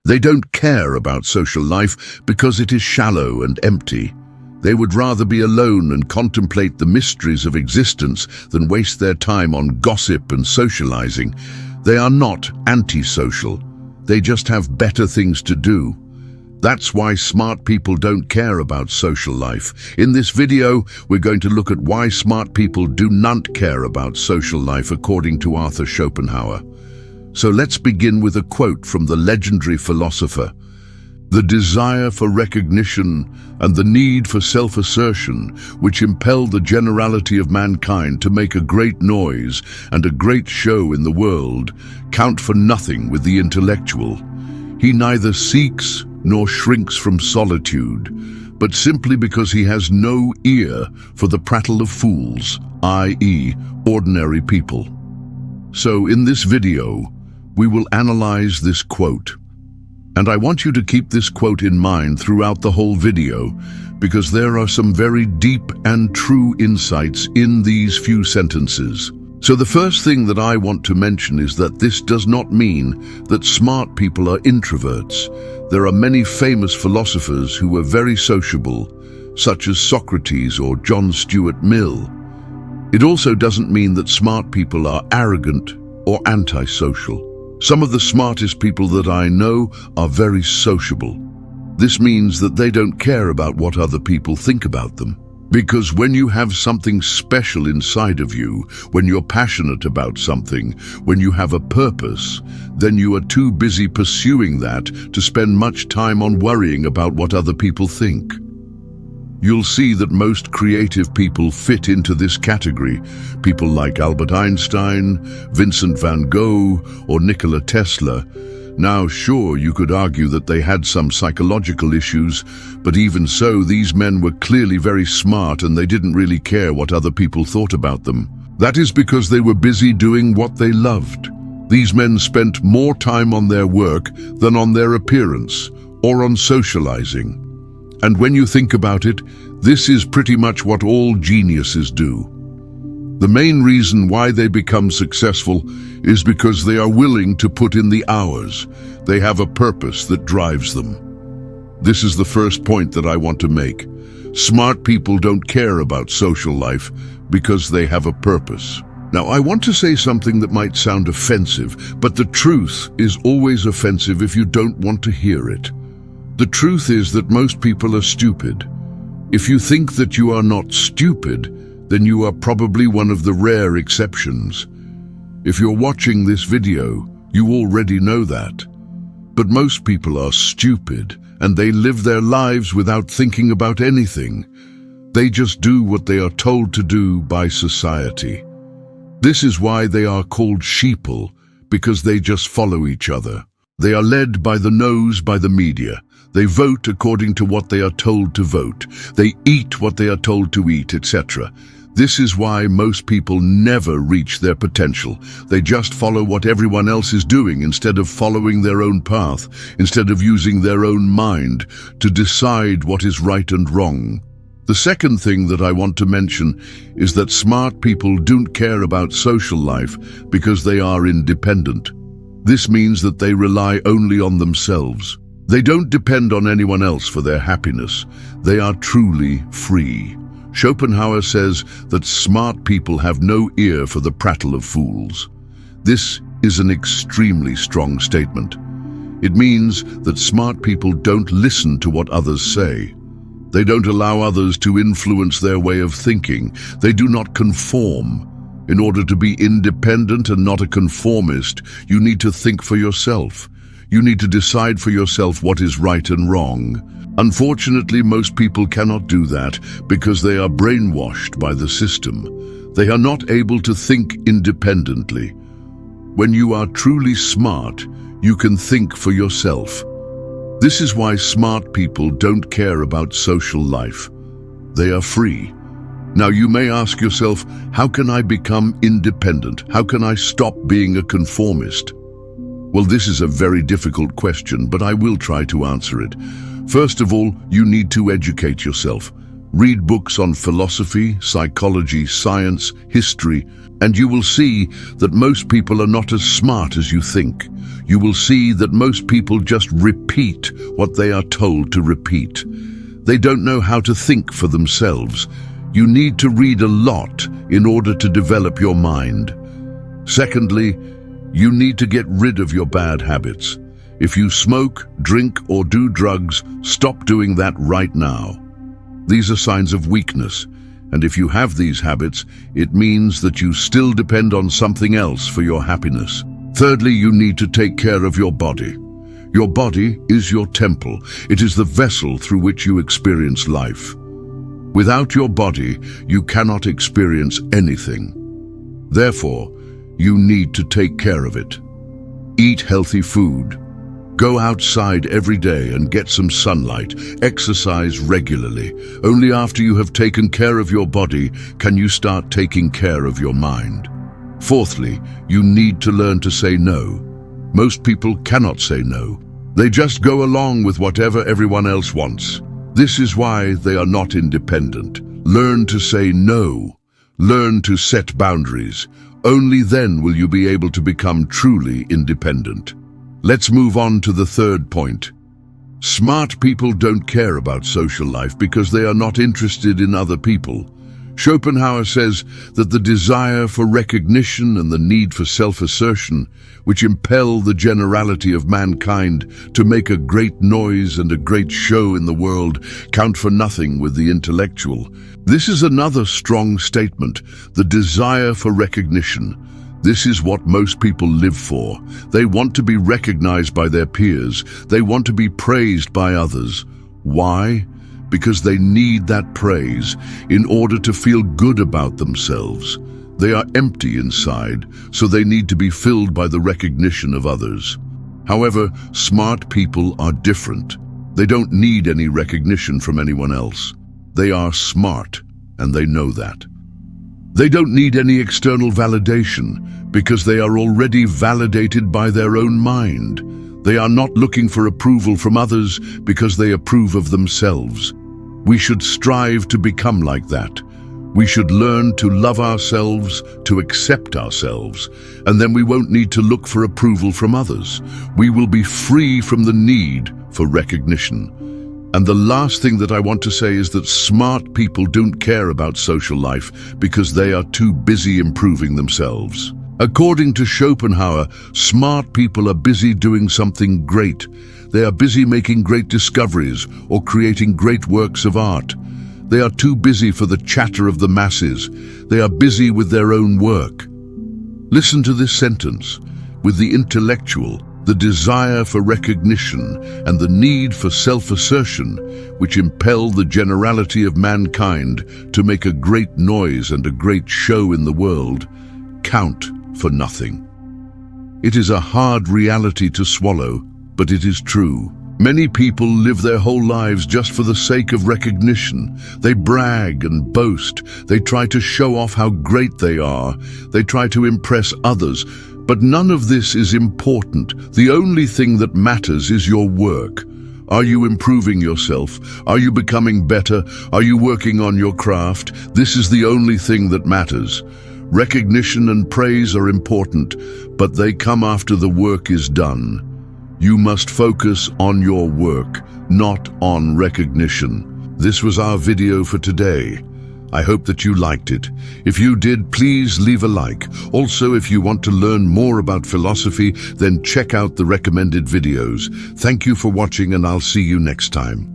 They don't care about social life because it is shallow and empty. They would rather be alone and contemplate the mysteries of existence than waste their time on gossip and socializing. They are not antisocial. They just have better things to do. That's why smart people don't care about social life. In this video, we're going to look at why smart people do not care about social life according to Arthur Schopenhauer. So let's begin with a quote from the legendary philosopher. The desire for recognition and the need for self-assertion, which impel the generality of mankind to make a great noise and a great show in the world, count for nothing with the intellectual. He neither seeks nor shrinks from solitude, but simply because he has no ear for the prattle of fools, i.e., ordinary people. So in this video, we will analyze this quote. And I want you to keep this quote in mind throughout the whole video, because there are some very deep and true insights in these few sentences. So the first thing that I want to mention is that this does not mean that smart people are introverts. There are many famous philosophers who were very sociable, such as Socrates or John Stuart Mill. It also doesn't mean that smart people are arrogant or antisocial. Some of the smartest people that I know are very sociable. This means that they don't care about what other people think about them. Because when you have something special inside of you, when you're passionate about something, when you have a purpose, then you are too busy pursuing that to spend much time on worrying about what other people think. You'll see that most creative people fit into this category. People like Albert Einstein, Vincent van Gogh, or Nikola Tesla. Now, sure, you could argue that they had some psychological issues, but even so, these men were clearly very smart and they didn't really care what other people thought about them. That is because they were busy doing what they loved. These men spent more time on their work than on their appearance or on socializing. And when you think about it, this is pretty much what all geniuses do. The main reason why they become successful is because they are willing to put in the hours. They have a purpose that drives them. This is the first point that I want to make. Smart people don't care about social life because they have a purpose. Now, I want to say something that might sound offensive, but the truth is always offensive if you don't want to hear it. The truth is that most people are stupid. If you think that you are not stupid, then you are probably one of the rare exceptions. If you're watching this video, you already know that. But most people are stupid, and they live their lives without thinking about anything. They just do what they are told to do by society. This is why they are called sheeple, because they just follow each other. They are led by the nose by the media. They vote according to what they are told to vote. They eat what they are told to eat, etc. This is why most people never reach their potential. They just follow what everyone else is doing instead of following their own path, instead of using their own mind to decide what is right and wrong. The second thing that I want to mention is that smart people don't care about social life because they are independent. This means that they rely only on themselves. They don't depend on anyone else for their happiness. They are truly free. Schopenhauer says that smart people have no ear for the prattle of fools. This is an extremely strong statement. It means that smart people don't listen to what others say. They don't allow others to influence their way of thinking. They do not conform. In order to be independent and not a conformist, you need to think for yourself. You need to decide for yourself what is right and wrong. Unfortunately, most people cannot do that because they are brainwashed by the system. They are not able to think independently. When you are truly smart, you can think for yourself. This is why smart people don't care about social life. They are free. Now you may ask yourself, how can I become independent? How can I stop being a conformist? Well, this is a very difficult question, but I will try to answer it. First of all, you need to educate yourself. Read books on philosophy, psychology, science, history, and you will see that most people are not as smart as you think. You will see that most people just repeat what they are told to repeat. They don't know how to think for themselves. You need to read a lot in order to develop your mind. Secondly, you need to get rid of your bad habits. If you smoke, drink, or do drugs, stop doing that right now. These are signs of weakness, and if you have these habits, it means that you still depend on something else for your happiness. Thirdly, you need to take care of your body. Your body is your temple. It is the vessel through which you experience life. Without your body, you cannot experience anything. Therefore, you need to take care of it. Eat healthy food. Go outside every day and get some sunlight. Exercise regularly. Only after you have taken care of your body can you start taking care of your mind. Fourthly, you need to learn to say no. Most people cannot say no. They just go along with whatever everyone else wants. This is why they are not independent. Learn to say no. Learn to set boundaries. Only then will you be able to become truly independent. Let's move on to the third point. Smart people don't care about social life because they are not interested in other people. Schopenhauer says that the desire for recognition and the need for self-assertion, which impel the generality of mankind to make a great noise and a great show in the world, count for nothing with the intellectual. This is another strong statement, the desire for recognition. This is what most people live for. They want to be recognized by their peers. They want to be praised by others. Why? Because they need that praise in order to feel good about themselves. They are empty inside, so they need to be filled by the recognition of others. However, smart people are different. They don't need any recognition from anyone else. They are smart, and they know that. They don't need any external validation because they are already validated by their own mind. They are not looking for approval from others because they approve of themselves. We should strive to become like that. We should learn to love ourselves, to accept ourselves, and then we won't need to look for approval from others. We will be free from the need for recognition. And the last thing that I want to say is that smart people don't care about social life because they are too busy improving themselves. According to Schopenhauer, smart people are busy doing something great. They are busy making great discoveries or creating great works of art. They are too busy for the chatter of the masses. They are busy with their own work. Listen to this sentence. With the intellectual, the desire for recognition and the need for self-assertion, which impel the generality of mankind to make a great noise and a great show in the world, count for nothing. It is a hard reality to swallow, but it is true. Many people live their whole lives just for the sake of recognition. They brag and boast. They try to show off how great they are. They try to impress others. But none of this is important. The only thing that matters is your work. Are you improving yourself? Are you becoming better? Are you working on your craft? This is the only thing that matters. Recognition and praise are important, but they come after the work is done. You must focus on your work, not on recognition. This was our video for today. I hope that you liked it. If you did, please leave a like. Also, if you want to learn more about philosophy, then check out the recommended videos. Thank you for watching, and I'll see you next time.